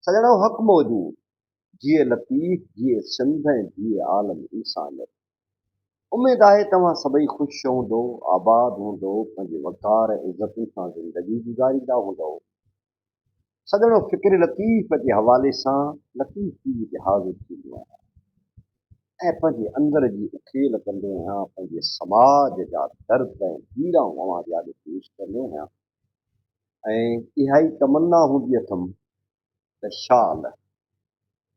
सॼणो हक़ मौजूद जिए लतीफ़ जिए सिंध ऐं जिए आलम इंसानियत। उमेद आहे तव्हां सभई ख़ुशि हूंदो, आबाद हूंदो, पंहिंजे वक़ार ऐं इज़तुनि सां ज़िंदगी गुज़ारींदा हूंदव। सॼणो फ़िक्र लतीफ़ जे हवाले सां लतीफ़ टीवी ते हाज़िर थींदो आहियां ऐं पंहिंजे अंदर जी उखेल कंदो आहियां, पंहिंजे समाज जा दर्द ऐं पीड़ाऊं अव्हां जे आॻे पेश कंदो आहियां। ऐं इहा ई तमन्ना हूंदी अथमि त शाल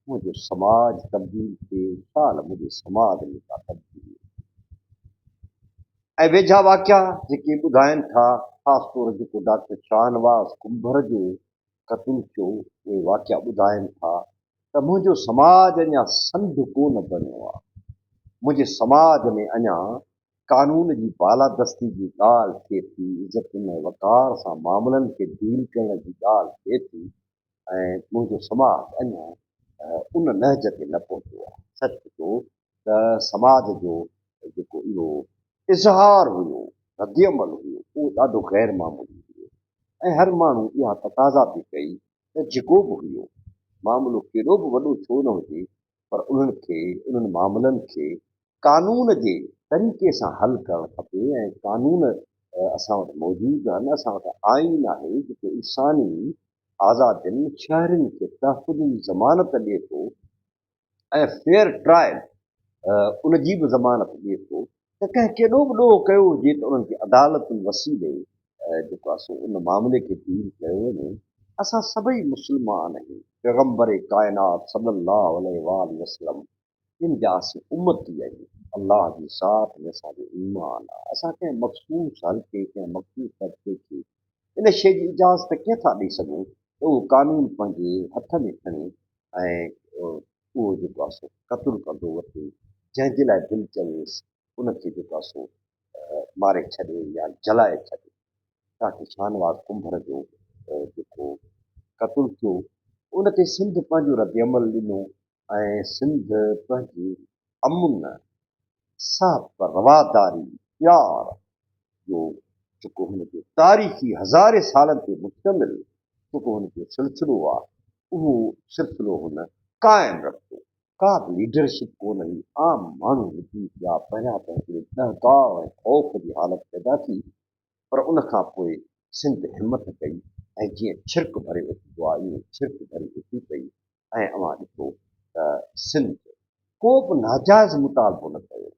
मुंहिंजो समाज तब्दील थिए, शाल मुंहिंजे समाज में का तब्दीली ऐं वेझा वाकिया जेके ॿुधाइनि था, ख़ासि तौर जेको डॉक्टर शाहनवाज़ कुंभर जो क़तल थियो, उहे वाकिया ॿुधाइनि था त मुंहिंजो समाज अञा संध कोन बणियो आहे। मुंहिंजे समाज में अञा कानून जी बालादस्ती जी ॻाल्हि थिए थी, इज़तुनि ऐं वक़ार सां मामलनि खे डील करण जी ॻाल्हि थिए थी ऐं मुंहिंजो समाज अञा उन नहज ते न पहुतो आहे। सच पुछो त समाज जो जेको इहो इज़हार हुयो, रद्दमल हुयो, उहो ॾाढो ग़ैर मामूली हुयो ऐं हर माण्हू इहा तक़ाज़ा पई कई त जेको बि हुयो, मामिलो केॾो बि वॾो छो न हुजे, पर उन्हनि मामलनि खे कानून जे तरीक़े सां हल करणु खपे ऐं कानून असां वटि मौजूदु आहिनि। असां वटि आइन आहे जेको इंसानी आज़ादियुनि शहरनि खे तहफ़ुज़ जी ज़मानत ॾिए थो ऐं फेयर ट्रायल उन जी बि ज़मानत ॾिए थो त कंहिं केॾो बि ॾोह कयो हुजे त उन्हनि खे अदालतुनि वसीले जेको आहे सो उन मामले खे डील कयो वञे। असां सभई मुस्लमान आहियूं, पैगम्बर काइनात सल्लल्लाहु अलैहि वसल्लम इन जा असीं उम्मती आहियूं। अलाह जी ज़ात में असांजो ईमान आहे। असां कंहिं मख़सूस हल्के कंहिं मख़सूस तबिके खे इन शइ जी इजाज़त कीअं था ॾेई सघूं त उहो कानून पंहिंजे हथ में खणे ऐं उहो जेको आहे सो क़तलु कंदो वठे, जंहिंजे लाइ दिलि चवेसि उनखे जेको आहे सो मारे छॾे या जलाए छॾे। ताकी शाहनवाज़ कुंभर जो जेको क़तलु थियो, उन ते सिंध पंहिंजो रद्दमल ॾिनो ऐं सिंध पंहिंजी अमुन साफ़ रवादारी प्यार जो जेको हुनजो तारीख़ी हज़ारे सालनि ते मुश्तमिल जेको हुनजो सिलसिलो आहे, उहो सिलसिलो हुन क़ाइमु रखियो। का बि लीडरशिप कोन हुई, आम माण्हू निकिरी पिया, पहिरियां त हिकिड़े दहकाव ऐं ख़ौफ़ जी हालत पैदा थी, पर उन खां पोइ सिंध हिमत कई ऐं जीअं छिरक भरे उथंदो आहे, ईअं छिरक भरे उथी पई ऐं अवां ॾिठो त सिंध को बि नाजाइज़ मुतालबो न कयो।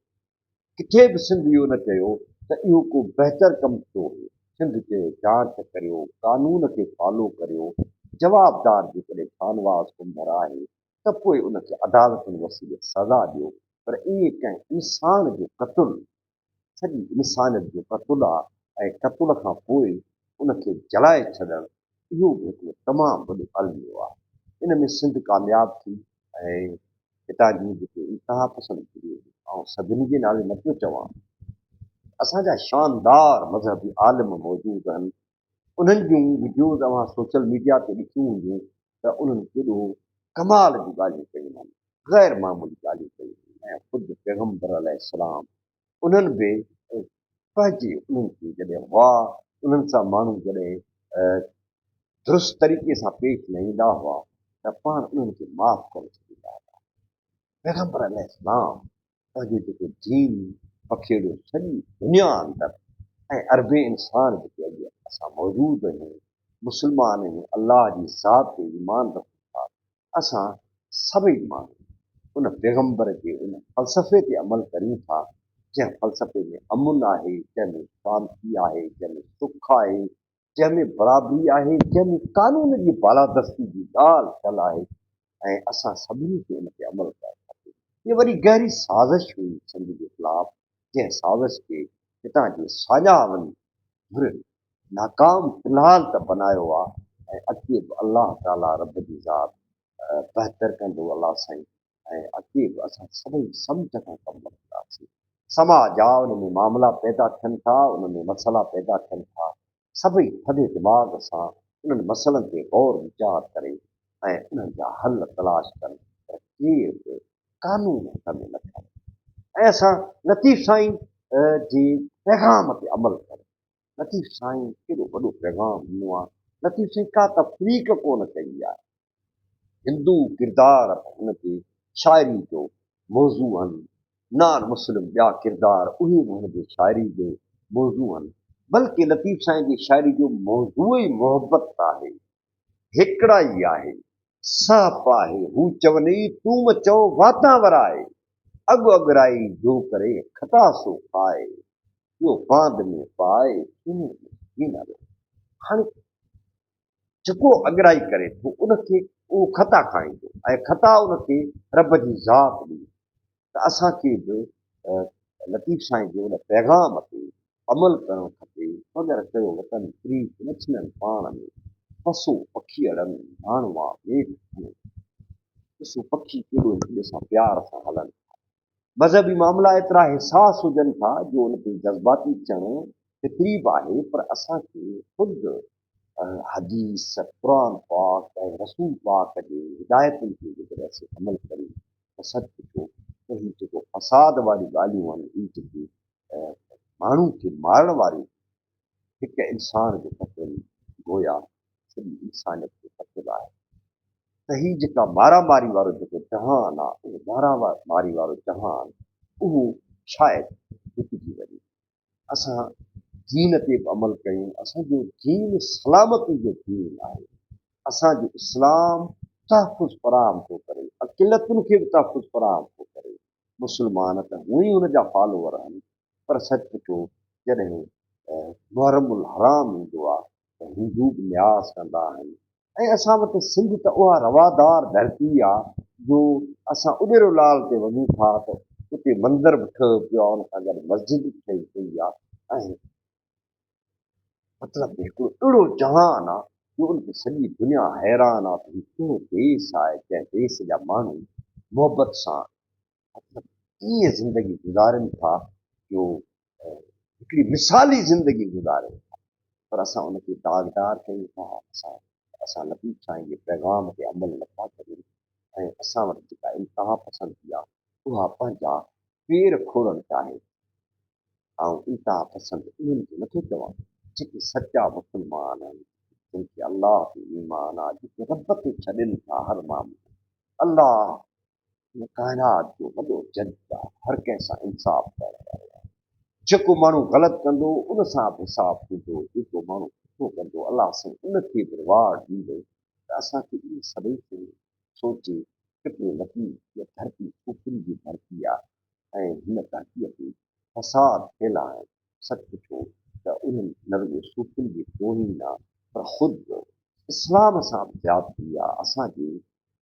किथे बि सिंध इहो न चयो त इहो को बहितर कमु थियो हुयो। सिंध चयो जांच करियो, कानून खे फॉलो करियो, जवाबदार जेकॾहिं शाहनवाज़ कुंभर आहे त पोइ उनखे अदालतुनि वसीले सज़ा ॾियो। पर ईअं कंहिं इंसान जो क़तलु, सॼी इंसानियत जो क़तलु आहे ऐं क़तल खां पोइ उनखे जलाए छॾणु, इहो बि हिकिड़ो तमामु वॾो अलमियो आहे। इन में सिंध कामयाबु थी ऐं हितां जी जेके इंतिहा पसंदि थी, ऐं सभिनी जे नाले न पियो चवां, असांजा शानदार मज़हबी आलिम मौजूदु आहिनि। उन्हनि जूं वीडियोज़ तव्हां सोशल मीडिया ते ॾिठियूं हूंदियूं त उन्हनि केॾो कमाल जूं ॻाल्हियूं कयूं आहिनि, ग़ैर मामूली ॻाल्हियूं कयूं आहिनि। ऐं ख़ुदि पैगम्बर अलैहिस्सलाम उन्हनि बि पंहिंजे उन्हनि खे जॾहिं वाह उन्हनि सां माण्हू जॾहिं दुरुस्त तरीक़े सां पेश न ईंदा हुआ त पाण उन्हनि खे माफ़ु करे छॾींदा हुआ। पैगम्बर अलैहिस्सलाम पंहिंजो जेको दीन पखेड़ियो सॼी दुनिया अंदरि ऐं अरबे इंसान जेके अॼु असां मौजूदु आहियूं, मुस्लमान आहियूं, अलाह जी ज़ात ते ईमान रखूं था, असां सभई माण्हू उन पैगम्बर जे उन फ़लसफ़े ते अमल करियूं था, जंहिं फ़लसफ़े में अमुन आहे, जंहिंमें शांती आहे, जंहिंमें सुख आहे, जंहिंमें बराबरी आहे, जंहिंमें कानून जी बालादस्ती जी ॻाल्हि थियल आहे ऐं असां सभिनी खे उन ते अमल करणु खपे। इहा वरी गहरी साज़िश हुई सिंध जे ख़िलाफ़, जंहिं साज़िश खे हितां जे साॼा वञी नाकाम फ़िलहाल त बनायो आहे ऐं अॻिते बि अलाह ताला रब जी ज़ात बहितर कंदो अलाह साईं। ऐं अॻिते बि असां सभई सम्झ सां कमु वठंदासीं। समाज आहे, उन में मामला पैदा थियनि था, उन में मसइला पैदा थियनि था, सभई थधे दिमाग़ सां उन्हनि मसइलनि ते गौर वीचार करे ऐं उन्हनि जा हल तलाश कनि, पर केर बि कानून हथ में न खणे ऐं असां लतीफ़ साईं जे पैगाम ते अमल कयूं। लतीफ़ साईं केॾो वॾो पैगाम ॾिनो आहे। लतीफ़ साईं का तफ़रीक कोन कई आहे। हिंदू किरदार हुन ते शाइरी जो मौज़ू आहिनि, नान मुस्लिम ॿिया किरदार उहे बि हुन जी शाइरी जो मौज़ू आहिनि। बल्कि लतीफ़ साईं जी शाइरी जो मौज़ू ई मोहबत आहे, हिकिड़ा ई आहे, साफ़ आहे। हू चवनि तूं चओ वाता वराए, अॻु अॻराई जो करे खता सो खाए, इहो बांध में पाए कीन आयो। हाणे जेको अॻिराई करे थो उनखे उहो खता खाईंदो ऐं खता उनखे रब जी ज़ात ॾी। त असांखे बि लतीफ़ साईं जे उन पैगाम ते अमल करणु खपे। मगर कयो वतन प्रीत न छिननि पाण में, पसो पखी अड़नि माण्हूआ वेठ खणे। ॾिसो पखी केॾो हिक ॿिए सां प्यार सां हलनि। मज़हबी मामला एतिरा हिसास हुजनि था जो उन ते जज़्बाती थियणु तकलीफ़ आहे, पर असांखे ख़ुदि हदीस क़ुर पाक ऐं रसूल पाक जे हिदायतुनि ते जेकॾहिं असीं अमल कयूं त सच पुछो त हीउ जेको फ़साद वारियूं ॻाल्हियूं आहिनि, हीउ जेकी माण्हू खे मारण वारियूं हिकु इंसान जो क़तल गोया सॼी इंसानियत जो क़तल आहे। त हीउ जेका मारामारी वारो जेको जहान आहे, उहो मारामारी वारो जहान उहो शायदि रुकिजी वञे। असां दीन ते बि अमल कयूं। असांजो दीन सलामती जो दीन आहे। असांजो इस्लाम तहफ़ुज़ फराहम थो करे, अक़िलतुनि खे बि तहफ़ुज़ फराहम थो करे। मुस्लमान त हूअं ई हुन जा फॉलोवर आहिनि, पर सच पुछो जॾहिं मुहर्रमुल हराम ईंदो आहे त हिंदू बि न्यास कंदा आहिनि। ऐं असां वटि सिंध त उहा रवादार धरती आहे जो असां उॾेरो लाल ते वञूं था त उते मंदर बि ठहियो पियो आहे, उन सां गॾु मस्जिद बि ठही पई आहे। ऐं मतिलबु हिकिड़ो अहिड़ो जहान आहे जो उनखे सॼी दुनिया हैरान आहे त हीउ कहिड़ो देश आहे जंहिं देश जा माण्हू मुहबत सां मतिलबु ईअं ज़िंदगी गुज़ारनि था जो हिकिड़ी मिसाली ज़िंदगी गुज़ारनि था। पर असां उनखे दागदार कयूं था। असां लतीफ़ साईं जे पैगाम ते अमल नथा कयूं ऐं असां वटि जेका इंतिहा पसंदी आहे उहा पंहिंजा पेर खोड़णु चाहे। ऐं इंतिहा पसंदि उन्हनि खे नथो चवां जेके सचा मुस्लमान आहिनि, जिनखे अलाह ते ईमान आहे, जेके रब ते छॾनि था हर मामले। अलाह काइनात जो वॾो जज आहे, हर कंहिं सां इंसाफ़ करणु वारो आहे। जेको माण्हू ग़लति कंदो उन सां बि इंसाफ़ थींदो, जेको माण्हू सुठो कंदो अलाह साईं उनखे बि रिवार्ड ॾींदो। त असांखे इहे सभई शयूं सोचे केतिरो लतीफ़ इहा धरती छोकिरी जी धरती आहे ऐं हिन धरतीअ ते फ़साद फैला आहिनि। सच पुछो त उन्हनि न रुॻो सूफ़ियुनि जी तोहीन आहे, पर ख़ुदि इस्लाम सां बि ज़्यादती आहे। असांजे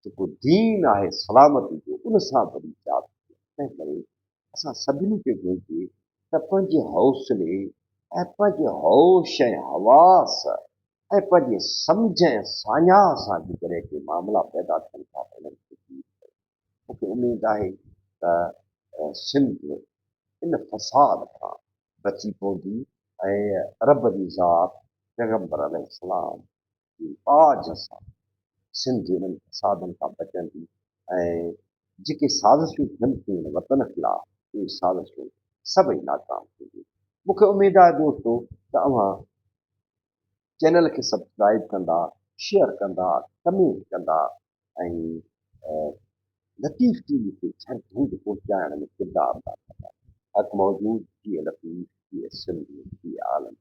जेको दीन आहे सलामती जो उन सां बि ज़्यादती आहे। तंहिं करे असां सभिनी खे घुरिजे त पंहिंजे हौसले ऐं पंहिंजे होश ऐं हवास ऐं पंहिंजे सम्झ ऐं साञा सां जेकॾहिं के मामला पैदा थियनि था त उन्हनि खे ठीकु कयो। मूंखे उमेदु आहे त सिंध इन फ़साद खां बची पवंदी ऐं रब जी ज़ात पैगम्बर अलैहिस्सलाम जी आज सां सिंध इन्हनि फ़सादनि खां बचंदी ऐं जेके साज़िशूं थियनि थियूं हिन वतन ख़िलाफ़ उहे साज़िशूं सभई नाकाम थींदियूं। मूंखे उमेदु आहे दोस्तो त अव्हां चैनल खे सब्सक्राइब कंदा, शेयर कंदा, कमेंट कंदा ऐं लतीफ़ टीवी खे छड़ धूड़ पहुचाइण में किरदारु अदा कंदा। हक़ मौजूद थी लतीफ़ थी सिंध थी आलम।